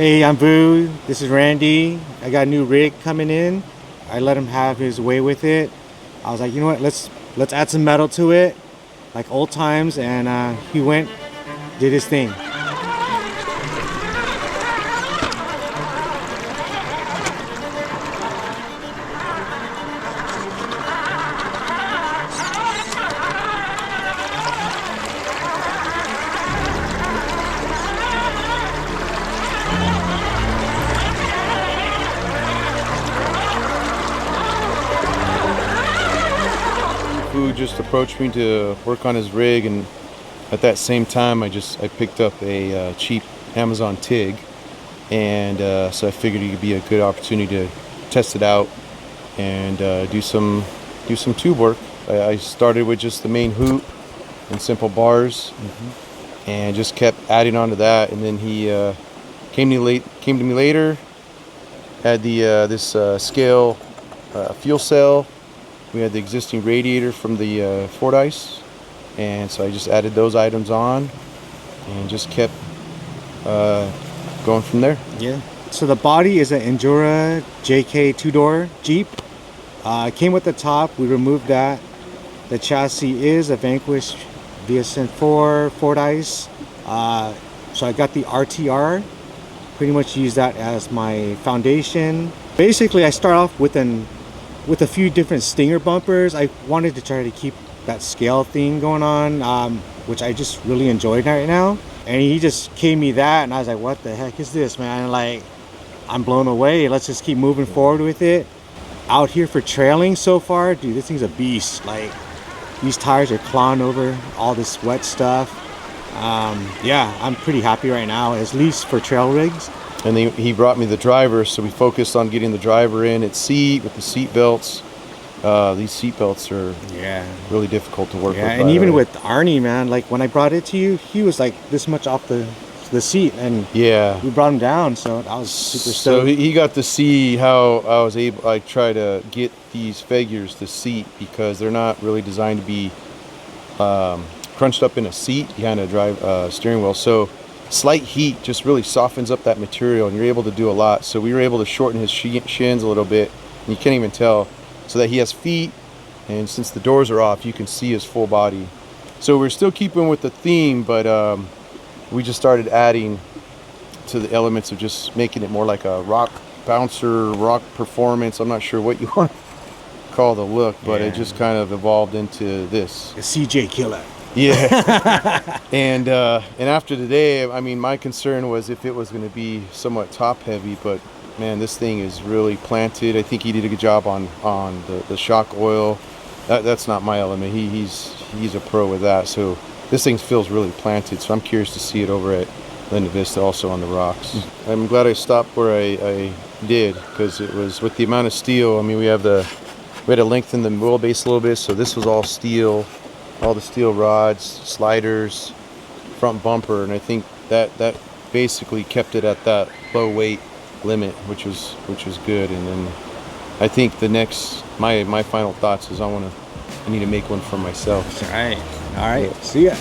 Hey, I'm Boo. This is Randy. I got a new rig coming in. I let him have his way with it. I was like, you know what? Let's add some metal to it, like old times. And he went, did his thing. Who just approached me to work on his rig, and at that same time I picked up a cheap Amazon TIG, and so I figured it could be a good opportunity to test it out and do some tube work. I started with just the main hoop and simple bars, and just kept adding on to that. And then he came to me later, had the this scale fuel cell. We had the existing radiator from the Fordyce, and so I just added those items on and just kept going from there. Yeah. So the body is an Injora JK two-door Jeep. It came with the top. We removed that. The chassis is a Vanquish VS4-10 Fordyce. So I got the RTR. Pretty much use that as my foundation. Basically, I start off with a few different stinger bumpers. I wanted to try to keep that scale thing going on, which I just really enjoyed right now. And he just gave me that, and I was like, what the heck is this, man? Like, I'm blown away. Let's just keep moving forward with it. Out here for trailing so far, dude, this thing's a beast. Like, these tires are clawing over all this wet stuff. Yeah, I'm pretty happy right now, at least for trail rigs. And he brought me the driver, so we focused on getting the driver in its seat with the seat belts. These seat belts are really difficult to work with. And even with Arnie, man, like when I brought it to you, he was like this much off the seat, and we brought him down, so I was super stoked. So he got to see how I try to get these figures to seat, because they're not really designed to be crunched up in a seat behind a steering wheel. So slight heat just really softens up that material, and you're able to do a lot. So we were able to shorten his shins a little bit, and you can't even tell, so that he has feet, and since the doors are off, you can see his full body. So we're still keeping with the theme, but we just started adding to the elements of just making it more like a rock bouncer, rock performance. I'm not sure what you want to call the look, but it just kind of evolved into this. The CJ killer. Yeah. And after today, I mean, my concern was if it was going to be somewhat top heavy, but man, this thing is really planted. I think he did a good job on the shock oil. That's not my element. He's a pro with that. So this thing feels really planted. So I'm curious to see it over at Linda Vista, also on the rocks. I'm glad I stopped where I did, because it was with the amount of steel. I mean, we had to lengthen the wheelbase a little bit, so this was all steel. All the steel rods, sliders, front bumper, and I think that basically kept it at that low weight limit, which was good. And then I think the next my final thoughts is I need to make one for myself. All right. See ya.